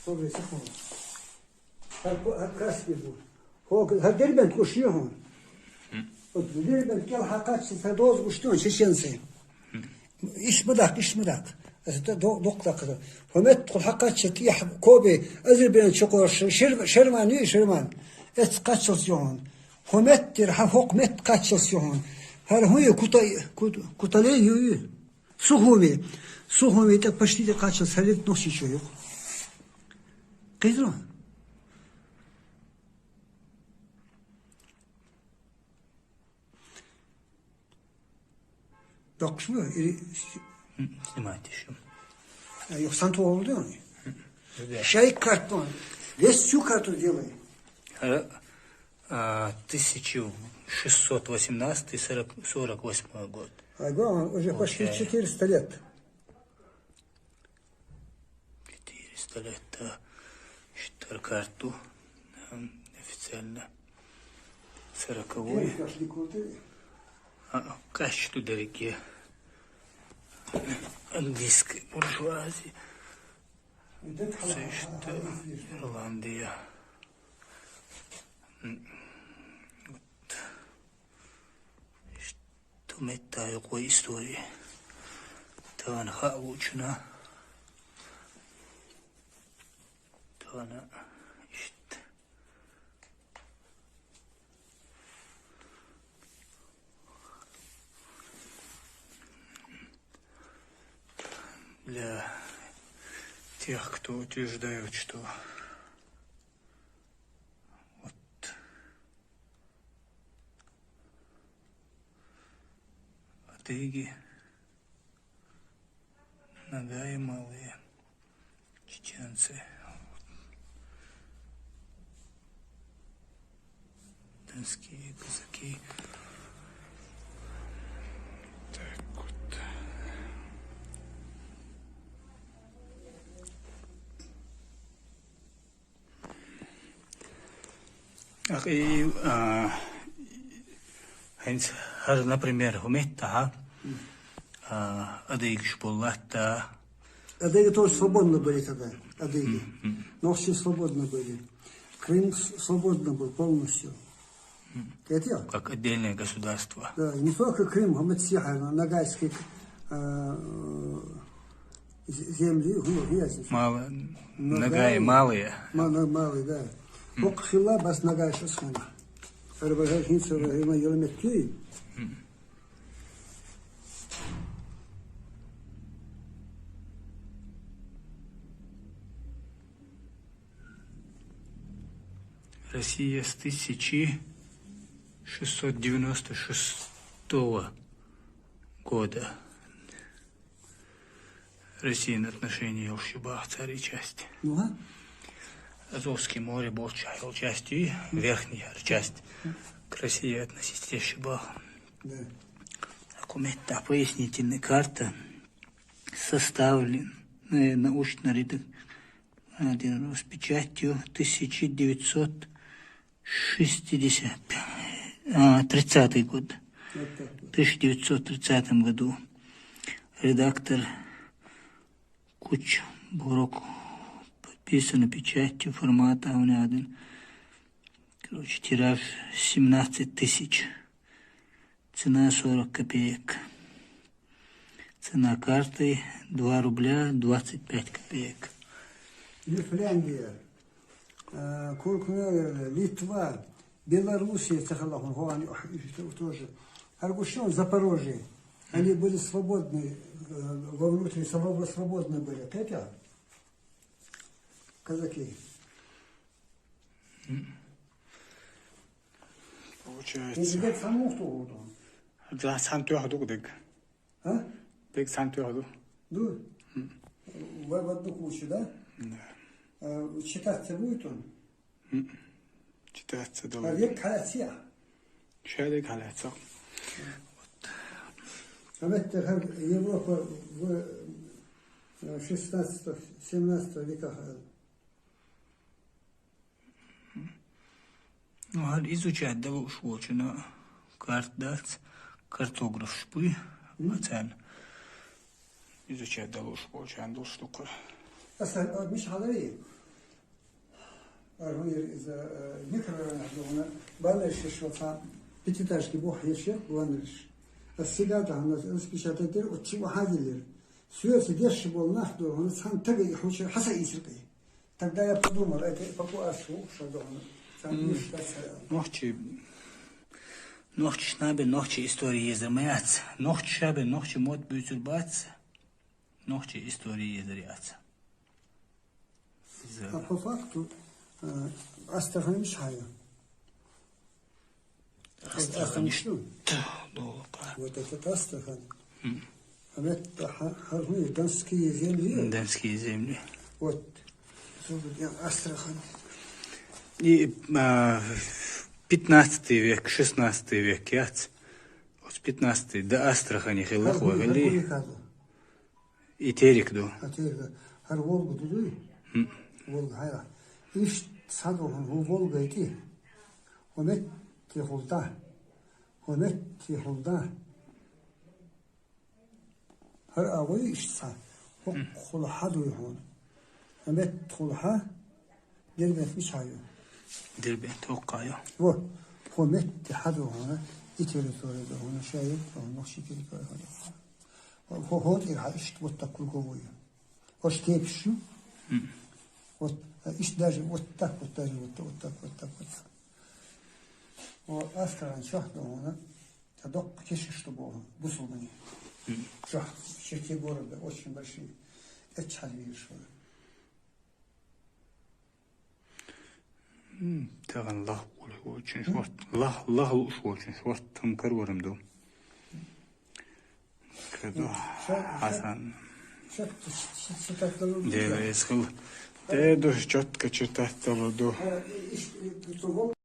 Sobre esse ponto. Красный был. Дербент кушью он. Вот дербент кел хакач садоз куштон чеченцы. İşmıdak. Это доктор. Хомет хакач тих коби азербайджан чокор шерман. Это качелсион. Хомет тир хокмет качелсион. Her huyu kutale yuyu. Сухоми так почти так качел салит носит что yok. Кайзро. Yok şu Снимайте еще. yok santo oldu ya. Şey karton. Весь всю карту делай. 1618-48 год. Ага, уже почти 400 лет. 400 лет, да. Считаю карту. Официально. 40-й. Качество далеки. Английской буржуазии. Все, что Ирландия. Что метаю какой истории. Тана хаучна. Тана işte. Для тех, кто утверждают, что вот адыги, нагаи малые, чеченцы, донские казаки. Так вот. Например, Гумета, Адыги Шпулата. Адыги тоже свободно были тогда, адыги. Но все свободно были. Крым свободно был полностью. Это Как отдельное государство. Да, не только Крым, а Мацьяха, Ногайские земли, Нагаи малые. Малые, да. Окхила бас Ногай Шасхана. Арбажахница Рахима Елметки. Россия с 1696 года. Россия на отношении Елшиба, царей части. Азовское море был частью, верхняя часть к России относительно Елшиба. Документ, пояснительная карта составлен научно один с печатью 1930 год. В 1930 году редактор Куч Бурок подписано печатью формата А1. Короче, тираж 17 тысяч. Цена 40 копеек. Цена карты 2 рубля 25 копеек. Финляндия, Литва, Белоруссия, тоже. Аргушон, Запорожье. Они были свободны, во внутренней свободны были. Это казаки. Получается. Где саму кто вот он? Да, сам тёрду дык. А? Дык сам тёрду. Ну, в одну кучу, да? Да. Читаться будет он? Читаться А должен. век халатия. Шеды халяться. А ведь Европа в 16-17 веках. Ну, изучать да уж очень, но картограф шпы, оцен. Изучать да уж очень, андул штука. مش حضري Аргуир из микрорайона, она баннерши, что там пятиэтажки бог еще баннерш. А сега да, она распечатает, от чего ходили. Свет дешевле был нахду, он сам так и хочет хаса исркой. Тогда я подумал, это эвакуацию, что дома. Там не считается. Нохчи шнабе, нохчи истории езермаяц. Нохчи шабе, нохчи мод бютюрбац. Нохчи истории езеряц. А по факту Астрахань мешаю. Астрахань что? Вот этот Астрахань. А это Харгуир, Донские земли. Донские земли. Вот. Астрахань. И 15 век, 16 век, яц. От 15 до Астрахани хилах вагали. И терик до. А терик. Хар Волгу дуй. Волга хайра. Иш садохан Волга идти. Хомет ти холда. Хомет ти холда. Хар авой иш са. Хол хаду يهون. Хомет холха. Дербет мишаю. Дербет توقع요. хомет ти хаду هنا. İteritori de ona şayet onu şekil koyuyor. Hot işte вот такой говорю. Вот тепшу. Вот даже вот так вот даже вот так. Вот Астрахань шахта она. Тадок киши что было. Бусулмани. Шах, черте города очень большие. Это чалвишь. Таган лах очень шварт. Лах очень шварт там карвором до. Когда Хасан. Деве схил. Те до четко читать того до.